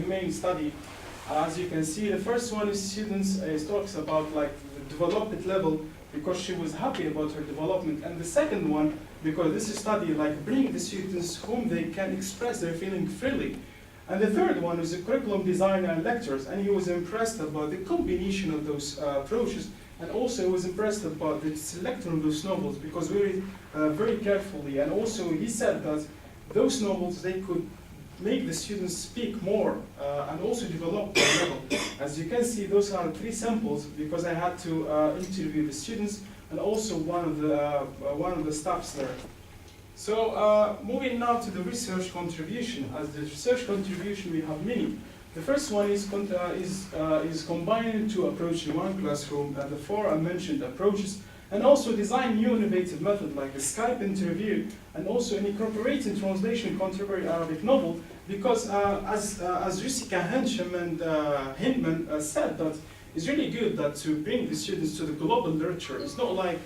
main study. As you can see, the first one is students talks about like the development level because she was happy about her development, and the second one because this is study like bring the students whom they can express their feeling freely. And the third one is the curriculum design and lectures, and he was impressed about the combination of those approaches, and also he was impressed about the selection of those novels because very carefully, and also he said that those novels they could make the students speak more and also develop their level. As you can see, those are 3 samples because I had to interview the students and also one of the staffs there. So moving now to the research contribution. As the research contribution, we have many. The first one is combining 2 approaches in one classroom, the 4 mentioned approaches, and also design new innovative method like the Skype interview, and also incorporating translation contemporary Arabic novel, because as Jessica Hensham and Hindman said, that it's really good that to bring the students to the global literature. It's not like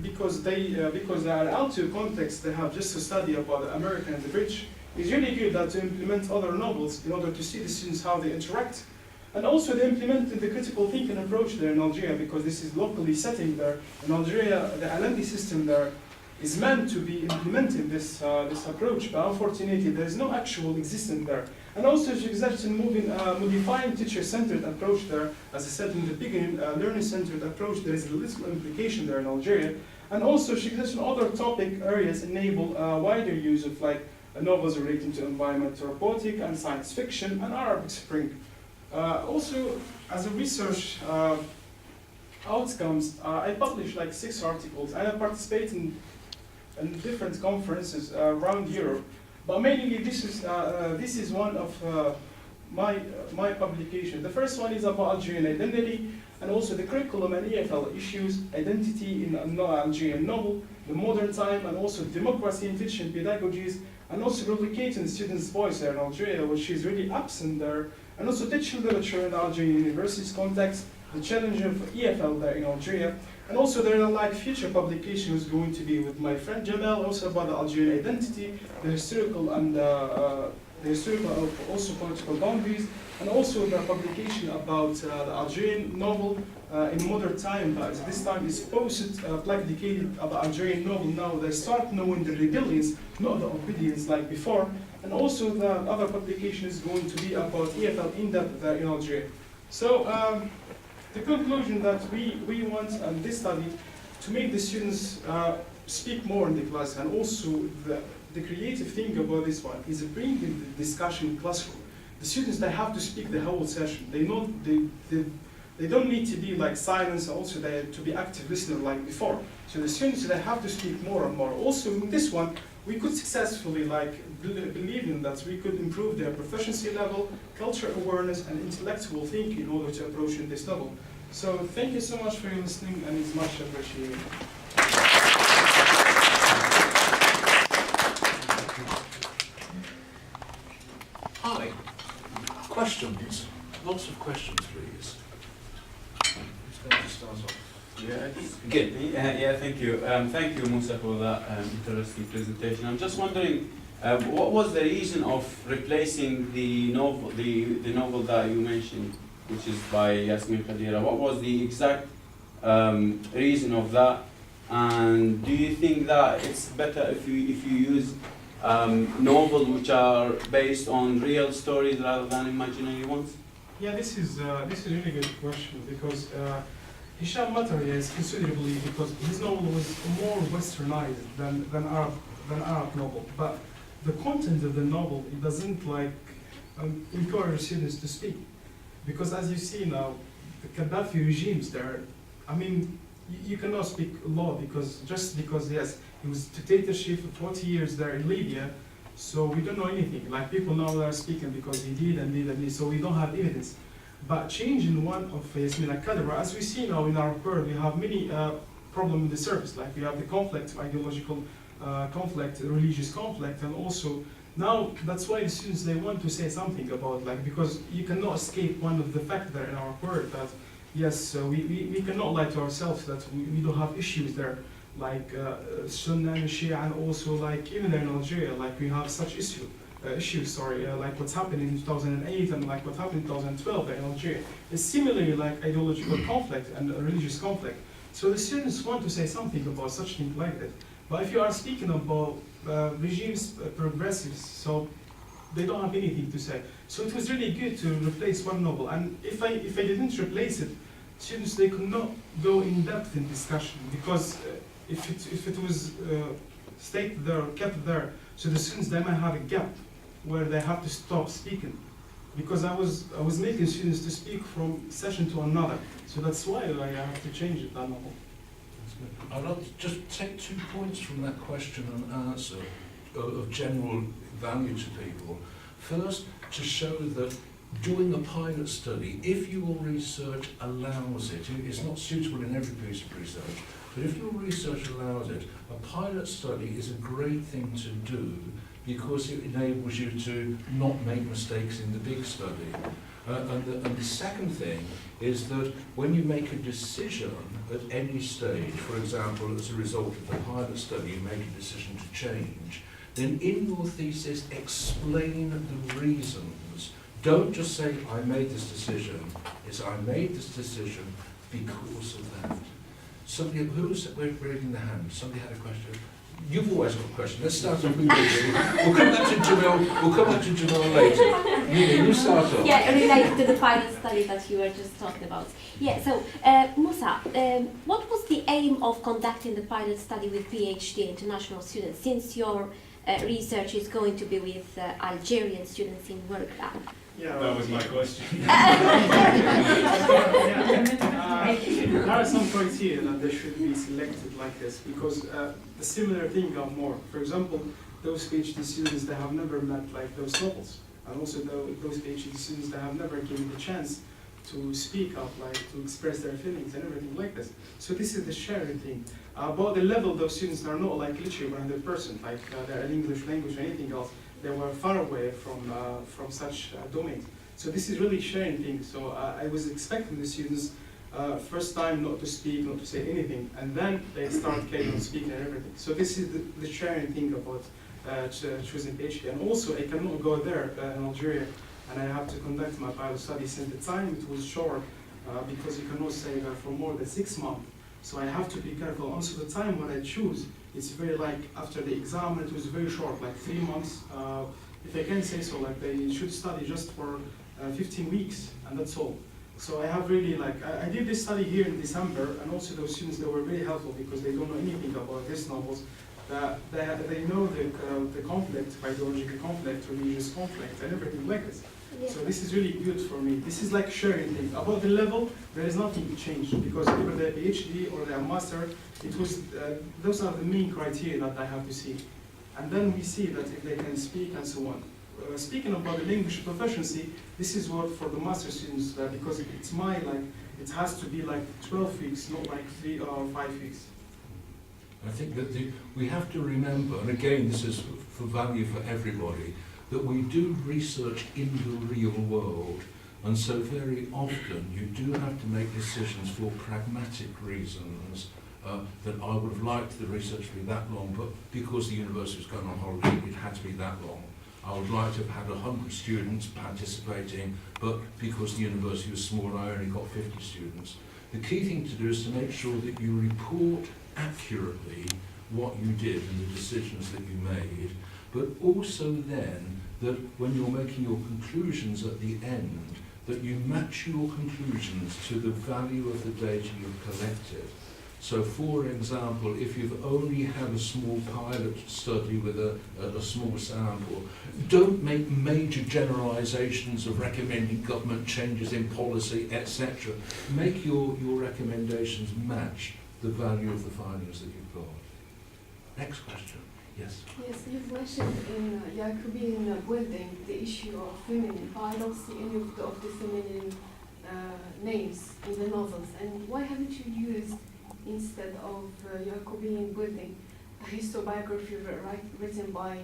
because they are out to context, they have just to study about the American and the British. It's really good that to implement other novels in order to see the students how they interact. And also they implemented the critical thinking approach there in Algeria because this is locally setting there. In Algeria, the LND system there is meant to be implementing this approach, but unfortunately there is no actual existence there. And also suggestion modifying teacher-centered approach there. As I said in the beginning, learning-centered approach, there is a little implication there in Algeria. And also suggestion other topic areas enable wider use of like novels relating to environmental robotic and science fiction and Arabic Spring. Also, as a research outcomes, I published like 6 articles, and I participate in different conferences around Europe. But mainly, this is one of my publication. The first one is about Algerian identity, and also the curriculum and EFL issues, identity in an Algerian novel, the modern time, and also democracy in fiction pedagogies, and also replicating the students' voice there in Algeria, which is really absent there. And also digital literature in Algerian universities context, the challenge of EFL there in Algeria. And also there are like future publications going to be with my friend Jamal, also about the Algerian identity, the historical and also political boundaries, and also the publication about the Algerian novel in modern time. This time is posted, like dedicated about Algerian novel. Now they start knowing the rebellions, not the obedience like before. And also the other publication is going to be about EFL in depth in Algeria. So the conclusion that we want in this study to make the students speak more in the class, and also the creative thing about this one is bringing the discussion classroom. The students, they have to speak the whole session. They don't need to be like silence, also they have to be active listener like before. So the students, they have to speak more and more. Also in this one, we could successfully believe in that we could improve their proficiency level, culture awareness, and intellectual thinking in order to approach this level. So thank you so much for your listening, and it's much appreciated. Hi. Questions? Lots of questions, please. Who's going to start off? Yeah, Good. yeah, thank you. Thank you, Moussa, for that interesting presentation. I'm just wondering, what was the reason of replacing the novel that you mentioned, which is by Yasmin Khadira? What was the exact reason of that? And do you think that it's better if you use novels which are based on real stories rather than imaginary ones? Yeah, this is a really good question because Hisham Mataria considerably because his novel was more westernized than Arab novel, but the content of the novel, it doesn't like encourage students to speak, because as you see now, the Gaddafi regimes there, I mean, you cannot speak law because yes, it was dictatorship for 40 years there in Libya, so we don't know anything. Like people now are speaking because he did and did and did, so we don't have evidence. But changing one of Yasmin Khadira, as we see now in our world, we have many problems in the surface. Like we have the conflict, ideological conflict, religious conflict, and also now that's why the students, they want to say something about, like, because you cannot escape one of the facts there in our world that yes, we cannot lie to ourselves that we don't have issues there. like Sunni and Shia, and also like even in Algeria, like we have such issue. issues, sorry, like what's happened in 2008 and like what happened in 2012 in Algeria. It's similarly like ideological conflict and religious conflict. So the students want to say something about such things like that. But if you are speaking about regimes, progressives, so they don't have anything to say. So it was really good to replace one novel. And if I didn't replace it, students, they could not go in depth in discussion, because if it was stated there or kept there, so the students, they might have a gap where they have to stop speaking, because I was making students to speak from session to another. So that's why I have to change it, that novel. I'd like to just take 2 points from that question and answer of general value to people. First, to show that doing a pilot study, if your research allows it, it's not suitable in every piece of research, but if your research allows it, a pilot study is a great thing to do because it enables you to not make mistakes in the big study. And the second thing is that when you make a decision at any stage, for example, as a result of the pilot study, you make a decision to change, then in your thesis explain the reasons. Don't just say, I made this decision. It's, I made this decision because of that. Somebody, who's raising their hand? Somebody had a question. You've always got a question. Let's start off with you. We'll come back to Jamil. We'll come back to Jamil later. You start off. Yeah, related to the pilot study that you were just talking about. Yeah, so Moussa, what was the aim of conducting the pilot study with PhD international students, since your research is going to be with Algerian students in work lab? Yeah, That was my question. There are some criteria that they should be selected like this, because the similar thing are more. For example, those PhD students, they have never met like those novels, and also those PhD students, they have never given the chance to speak up, like to express their feelings and everything like this. So this is the sharing thing. About the level, those students are not like literally 100%, like they're in English language or anything else. They were far away from such domains. So this is really sharing things. So I was expecting the students first time not to speak, not to say anything, and then they start carrying on speaking and everything. So this is the sharing thing about choosing PhD. And also I cannot go there in Algeria, and I have to conduct my pilot study, since the time it was short, because you cannot stay there for more than 6 months. So I have to be careful. Also the time when I choose, it's very like after the exam, it was very short, like 3 months. If I can say so, like they should study just for 15 weeks, and that's all. So I have really like, I did this study here in December, and also those students, they were very helpful because they don't know anything about these novels. They know the conflict, ideological conflict, religious conflict, and everything like this. Yeah. So this is really good for me. This is like sharing things. About the level, there is nothing to change, because either they're PhD or they're master, it was, those are the main criteria that I have to see. And then we see that if they can speak and so on. Speaking about the language proficiency, this is what for the master students, because it's it has to be like 12 weeks, not like 3 or 5 weeks. I think that we have to remember, and again this is for value for everybody, that we do research in the real world, and so very often you do have to make decisions for pragmatic reasons, that I would have liked the research to be that long, but because the university was going on holiday, it had to be that long. I would like to have had 100 students participating, but because the university was small, I only got 50 students. The key thing to do is to make sure that you report accurately what you did and the decisions that you made, but also then that when you're making your conclusions at the end, that you match your conclusions to the value of the data you've collected. So for example, if you've only had a small pilot study with a small sample, don't make major generalizations of recommending government changes in policy, etc. Make your recommendations match the value of the findings that you've got. Next question. Yes. Yes, you've mentioned in Jacobean building the issue of feminine, but I don't see any of the feminine names in the novels. And why haven't you used, instead of Jacobean building, a histobiography written by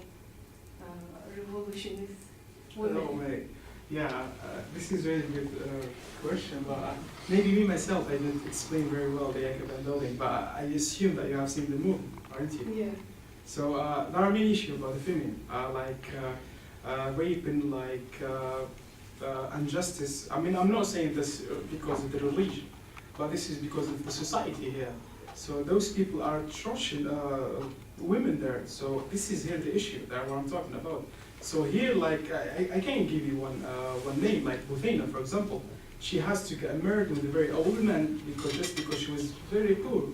revolutionist women? No way. Yeah, this is a really good question, but maybe me myself, I didn't explain very well the Jacobean building, but I assume that you have seen the movie, aren't you? Yeah. So there are many issues about the feminine, rape and injustice. I mean, I'm not saying this because of the religion, but this is because of the society here. So those people are torturing women there. So this is here the issue that what I'm talking about. So here, like, I can't give you one name, like Buthena, for example. She has to get married with a very old man just because she was very poor.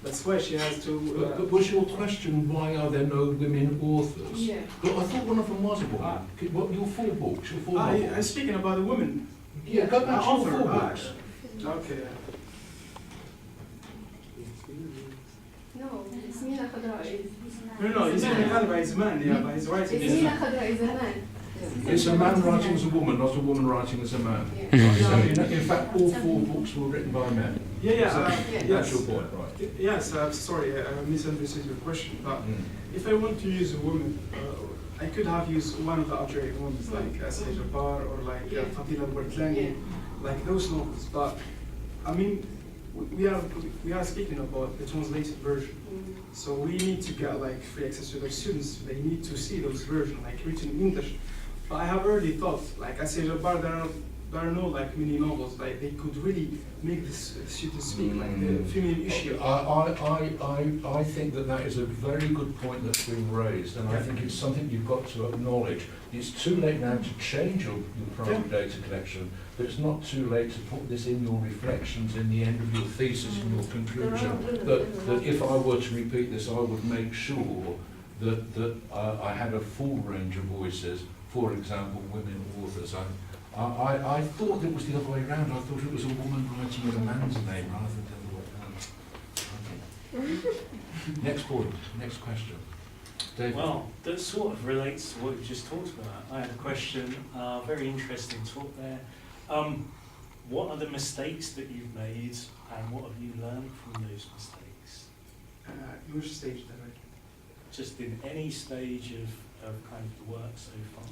That's why she has to. But was your question, why are there no women authors? Yeah. But I thought one of them was a woman. What, your four books, your four novels? I'm speaking about a woman. Yeah, go back to your Author, four books. Okay. No, Ismina Khadra is. No, he's in Canada, he's a man, yeah, but he's writing. Ismina Khadra is a man. It's a man writing as a woman, not a woman writing as a man. Yeah. So in fact, all four books were written by men. That's your point, right? Yes, sorry, I misunderstood your question. But if I want to use a woman, I could have used one of the Algerian ones, like Asya Jabbar or like Fatila al-Bartlani, like those novels. But I mean, we are speaking about the translated version. So we need to get like free access to those students. They need to see those versions, like written in English. But I have already thought, like I say, Jabbar, there are no like mini novels. Like they could really make this students speak, like the feminine issue. I think that is a very good point that's been raised, and I think it's something you've got to acknowledge. It's too late now to change your private data collection, but it's not too late to put this in your reflections in the end of your thesis and your conclusion. That if I were to repeat this, I would make sure that I had a full range of voices. For example, women authors. I thought it was the other way around. I thought it was a woman writing in a man's name rather than the other way around. Okay. Next point, next question. David. Well, that sort of relates to what we just talked about. I had a question, very interesting talk there. What are the mistakes that you've made and what have you learned from those mistakes? Which stage that Just in any stage of kind of the work so far.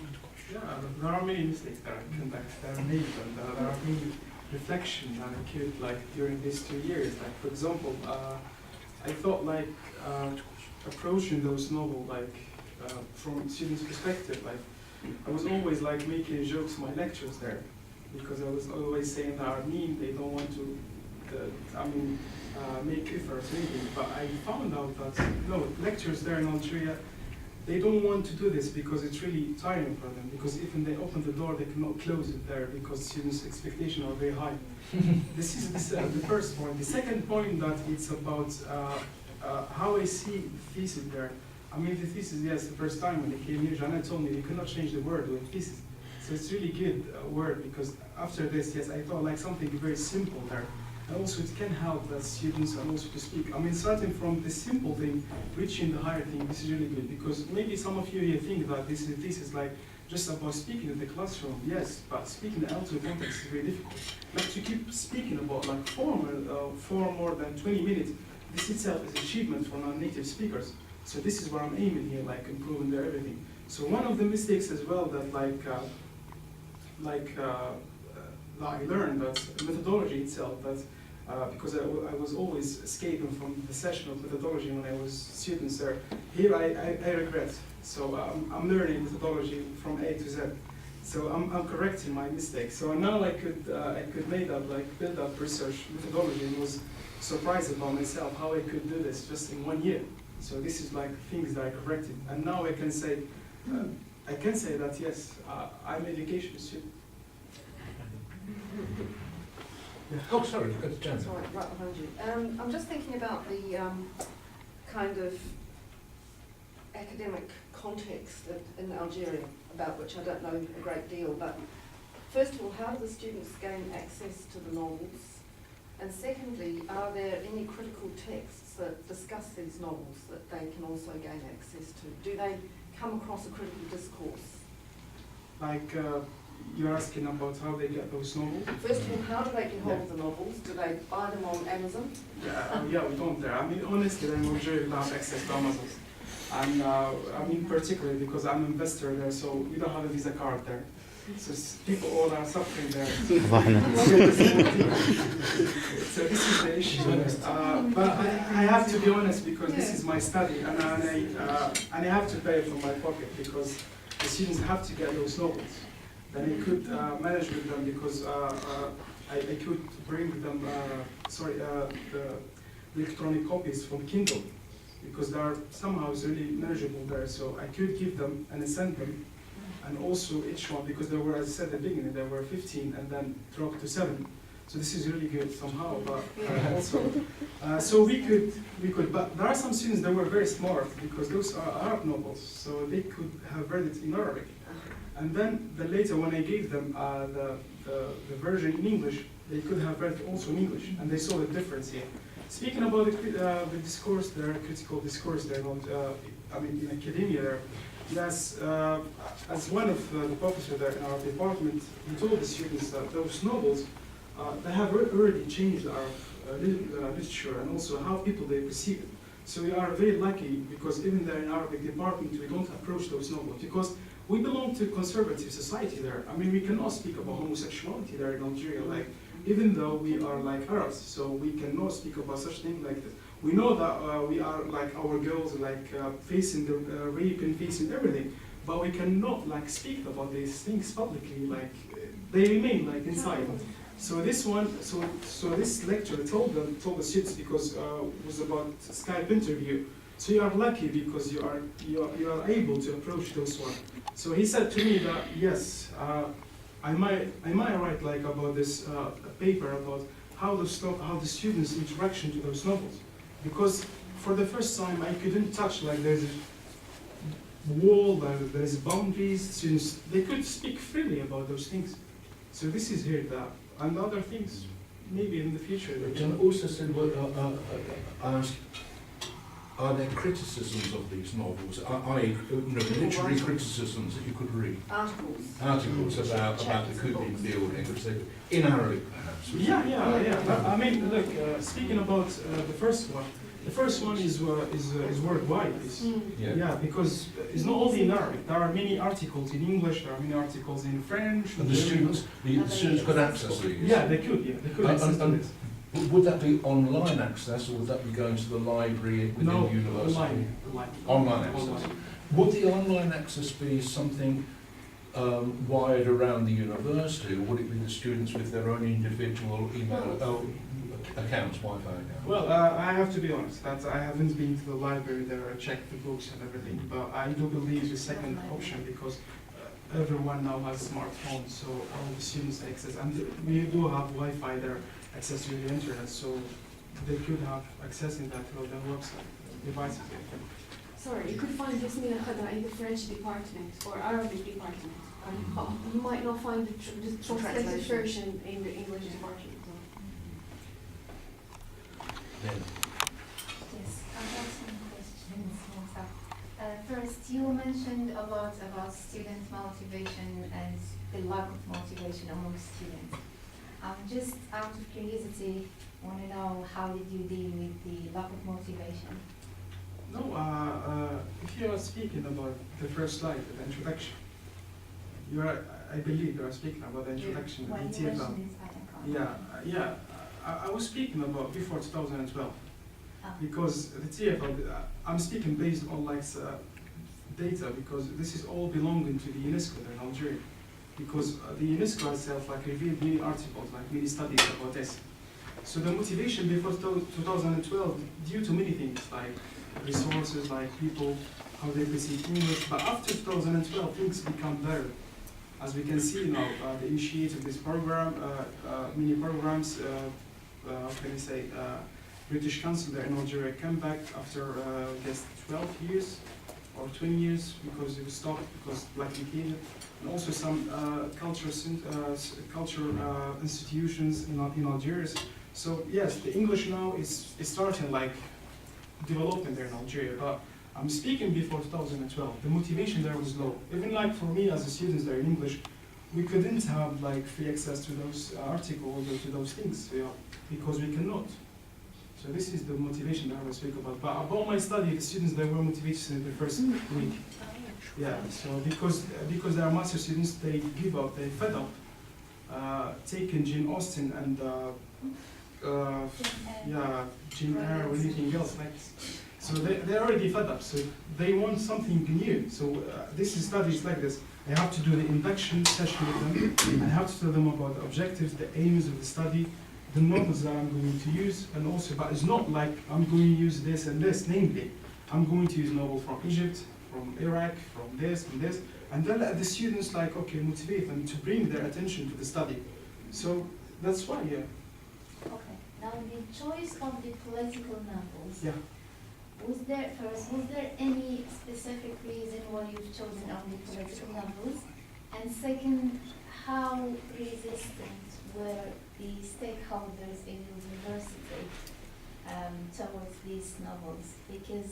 Yeah, there are many mistakes that I conduct, that are made, and there are many reflections that I could, like, during these 2 years. Like, for example, I thought, like, approaching those novels, like, from students' perspective, like, I was always, like, making jokes in my lectures there, because I was always saying that are mean, they don't want to, make efforts or anything. But I found out that, no, lectures there in Algeria, they don't want to do this because it's really tiring for them, because even they open the door, they cannot close it there because students' expectations are very high. This is the first point. The second point, that it's about how I see the thesis there. I mean, the thesis, yes, the first time when they came here, Janet told me you cannot change the word with thesis. So it's really good word, because after this, yes, I thought like something very simple there. And also it can help the students and also to speak. I mean, starting from the simple thing, reaching the higher thing, this is really good, because maybe some of you here think that this is like just about speaking in the classroom. Yes, but speaking in the L2 context is very difficult. Like to keep speaking about like for more than 20 minutes, this itself is an achievement for non-native speakers. So this is what I'm aiming here, like improving their everything. So one of the mistakes as well that I learned that methodology itself, that because I was always escaping from the session of methodology when I was students there. Here I regret. So I'm learning methodology from A to Z. So I'm correcting my mistakes. So now I could build up research methodology, and was surprised about myself how I could do this just in 1 year. So this is like things that I corrected, and now I can say that yes, I'm an education student. Yeah. Oh, sorry, go to Jan. Sorry, right behind you. I'm just thinking about the kind of academic context in Algeria, about which I don't know a great deal, but first of all, how do the students gain access to the novels? And secondly, are there any critical texts that discuss these novels that they can also gain access to? Do they come across a critical discourse? Like, you're asking about how they get those novels? First of all, how do they get hold of the novels? Do they buy them on Amazon? Yeah, we don't there. I mean, honestly, I'm Algeria without access to Amazon. And I mean, particularly because I'm an investor there, so we don't have a Visa card there. So people all are suffering there. So this is the issue. But I have to be honest, because this is my study, and I have to pay from my pocket, because the students have to get those novels. Then I could manage with them because I could bring them, the electronic copies from Kindle, because they are somehow really manageable there. So I could give them and send them, and also each one, because there were, as I said at the beginning, there were 15 and then dropped to 7. So this is really good somehow, but also, so we could, but there are some students that were very smart because those are Arab novels, so they could have read it in Arabic. And then later when I gave them the version in English, they could have read it also in English, and they saw the difference here. Speaking about the discourse there, critical discourse there, I mean in academia there, yes, as one of the professors there in our department, he told the students that those novels, they have already changed our literature and also how people they perceive it. So we are very lucky because even there in our department we don't approach those novels because we belong to conservative society there. I mean we cannot speak about homosexuality there in Algeria, like even though we are like Arabs, so we cannot speak about such things like this. We know that we are like our girls like facing the rape and facing everything, but we cannot like speak about these things publicly, like they remain like inside. So this one, so this lecture told the students because it was about Skype interview. So you are lucky because you are able to approach those one. So he said to me that yes, I might write like about this paper about how the students' interaction to those novels, because for the first time I couldn't touch like there's a wall, there's boundaries. Students they could speak freely about those things. So this is here that. And other things, maybe in the future. John also said, well, I asked, are there criticisms of these novels, i.e., literary criticisms that you could read? Articles about the Kudin building, which they, in Arabic perhaps? Yeah. I mean, look, speaking about the first one is worldwide. Yeah, because it's not only in Arabic. There are many articles in English. There are many articles in French. And the students could access these. Yeah, they could. Yeah, they could access to this. Would that be online access, or would that be going to the library within the university? Online access. Online. Would the online access be something wired around the university, or would it be the students with their own individual email accounts, Wi-Fi accounts? Well, I have to be honest, that I haven't been to the library there, I checked the books and everything, but I do believe the second option because everyone now has smartphones, so all the students access, and we do have Wi-Fi there, access to the internet, so they could have access in that through their website, devices. Sorry, you could find this Mina Khadra in the French department or Arabic department. You might not find the translated version in the English department. Then. Yes, I have some questions, Moussa. First, you mentioned a lot about student motivation and the lack of motivation among students. Just out of curiosity, want to know how did you deal with the lack of motivation? No, if you are speaking about the first slide, the introduction, I believe you are speaking about the introduction, When the you TFL. mentioned it, Yeah. I was speaking about before 2012 because the TFL, I'm speaking based on like data because this is all belonging to the UNESCO in Algeria because the UNESCO itself like revealed many articles, like many studies about this. So the motivation before 2012 due to many things like resources, like people, how they perceive English, but after 2012 things become better. As we can see now, the initiative of this program, many programs, how can I say, British Council there in Algeria came back after, I guess, 12 years or 20 years because it was stopped because Black Media, and also some culture institutions in Algeria. So yes, the English now is starting like development there in Algeria, but I'm speaking before 2012. The motivation there was low. Even like for me as a student there in English, we couldn't have like free access to those articles or to those things, because we cannot. So this is the motivation that I will speak about. But about my study, the students they were motivated in the first week. Yeah. So because they are master students, they give up, they fed up, taking Jane Austen and Jane Eyre or anything else like. So they're already fed up, so they want something new. So this is studies like this. I have to do the induction session with them. I have to tell them about the objectives, the aims of the study, the novels that I'm going to use, and also, but it's not like I'm going to use this and this, namely, I'm going to use novel from Egypt, from Iraq, from this, and then let the students like, okay, motivate them to bring their attention to the study. So that's why, yeah. Okay. Now the choice of the political novels. Yeah. Was there any specific reason why you've chosen only political novels? And second, how resistant were the stakeholders in your university towards these novels? Because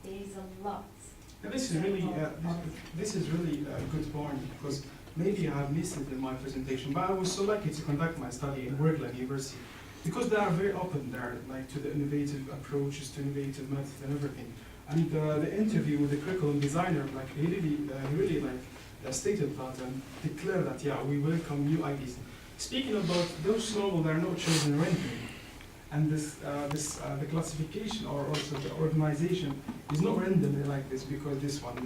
there is a lot. This is really a good point, because maybe I have missed it in my presentation, but I was so lucky to conduct my study in Berkeley University, because they are very open there, like to the innovative approaches, to innovative methods and everything. And the interview with the curriculum designer, like he really like stated that and declared that, yeah, we welcome new ideas. Speaking about those novels, they are not chosen randomly. And the classification or also the organization is not randomly like this, because this one.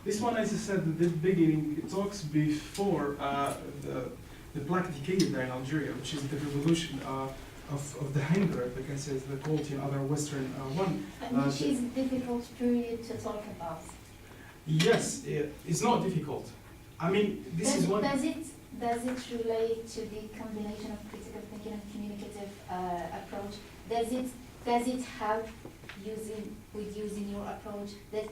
This one, as I said at the beginning, it talks before the Black Decade there in Algeria, which is the revolution of the hunger, because it's the quality and other Western one. Which is a difficult period to talk about. Yes, it's not difficult. I mean, this is one. Does it relate to the combination of critical thinking and communicative approach? Does it help using your approach? That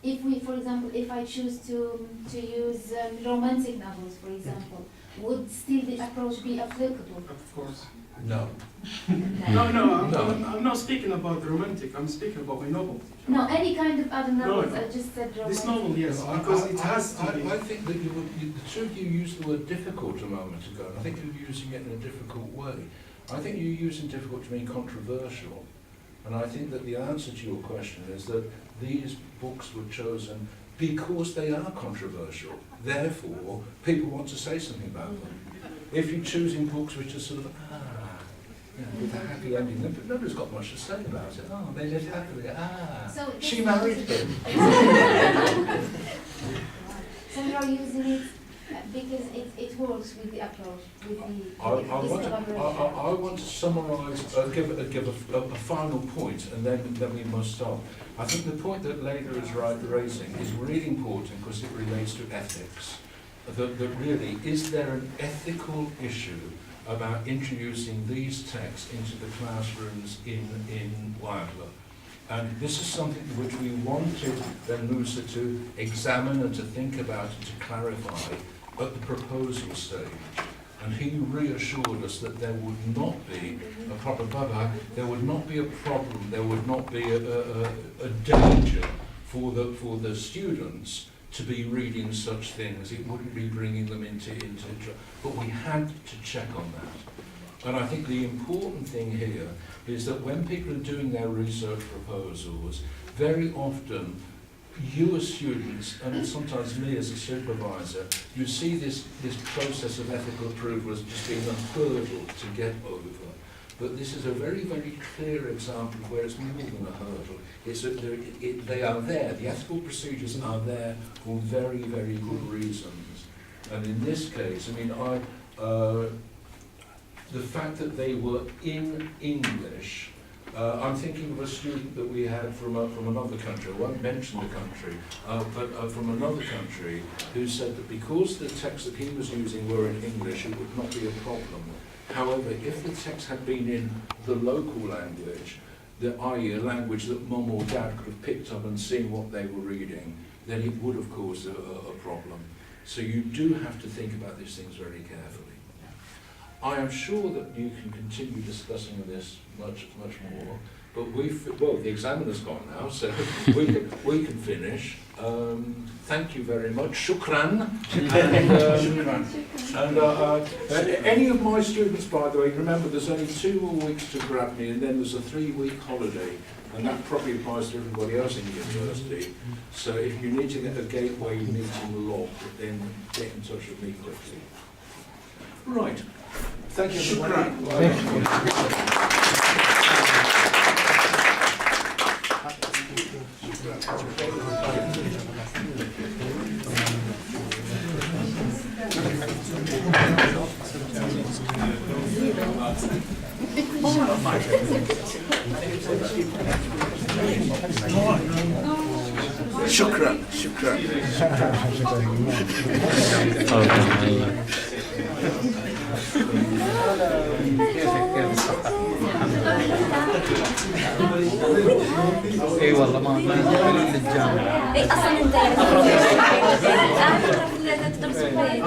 if we, for example, if I choose to use romantic novels, for example, would still the approach be applicable? Of course. No. I'm not speaking about the romantic. I'm speaking about my novel. No, any kind of other novels. No. I just said romantic. This novel, yes, because it has to be. I think that the two of you used the word difficult a moment ago, and I think you're using it in a difficult way. I think you're using difficult to mean controversial, and I think that the answer to your question is that these books were chosen because they are controversial. Therefore, people want to say something about them. If you're choosing books which are sort of, with a happy ending, but nobody's got much to say about it. Oh, they lived happily. So She married him. So you're using it because it works with the approach, with the I want to summarise, give a final point, and then we must stop. I think the point that Leila is raising is really important because it relates to ethics. That really, is there an ethical issue about introducing these texts into the classrooms in Wildler? And this is something which we wanted then Moussa to examine and to think about and to clarify at the proposal stage. And he reassured us that there would not be a proper baba, there would not be a problem, there would not be a danger for the students to be reading such things. It wouldn't be bringing them into but we had to check on that. And I think the important thing here is that when people are doing their research proposals, very often you as students, and sometimes me as a supervisor, you see this process of ethical approval as just being a hurdle to get over. But this is a very, very clear example of where it's more than a hurdle. It's that they are there, the ethical procedures are there for very, very good reasons. And in this case, I mean, the fact that they were in English, I'm thinking of a student that we had from another country, I won't mention the country, but from another country, who said that because the texts that he was using were in English, it would not be a problem. However, if the text had been in the local language, i.e. a language that mum or dad could have picked up and seen what they were reading, then it would have caused a problem. So you do have to think about these things very carefully. I am sure that you can continue discussing this much more, but the examiner's gone now, so we can finish. Thank you very much. Shukran. And any of my students, by the way, remember there's only 2 more weeks to grab me, and then there's a 3-week holiday, and that probably applies to everybody else in the university. So if you need to get a gateway meeting logged, then get in touch with me quickly. Right. Thank you, everybody. Shukran. شكرا شكرا. اي والله ما للجامعه. اي اصلا انت يعني تدرس في البيت.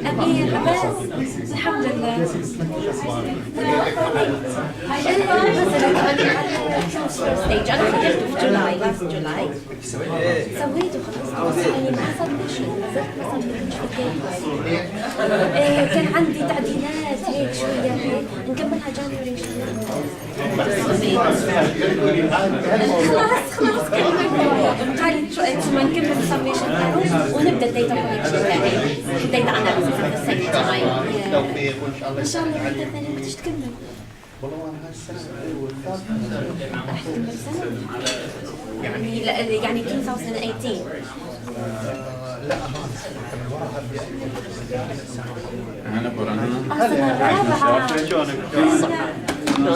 امير بس الحمد لله. ستيج انا خرجت في جولاي لاست جولاي سويت وخلصت يعني ما حصل شيء ما صار كان عندي تعديلات هيك شويه هيك نكملها جانوري ان شاء الله. خلاص قالت شو ما نكمل السبمشن ونبدا الداتا كولكشن تاعي الداتا اناليسيس في السيت تاعي ان شاء الله الداتا الثانيه بدك تكمل. والله انا هالسنه يعني 2018 لا انا السنه الرابعه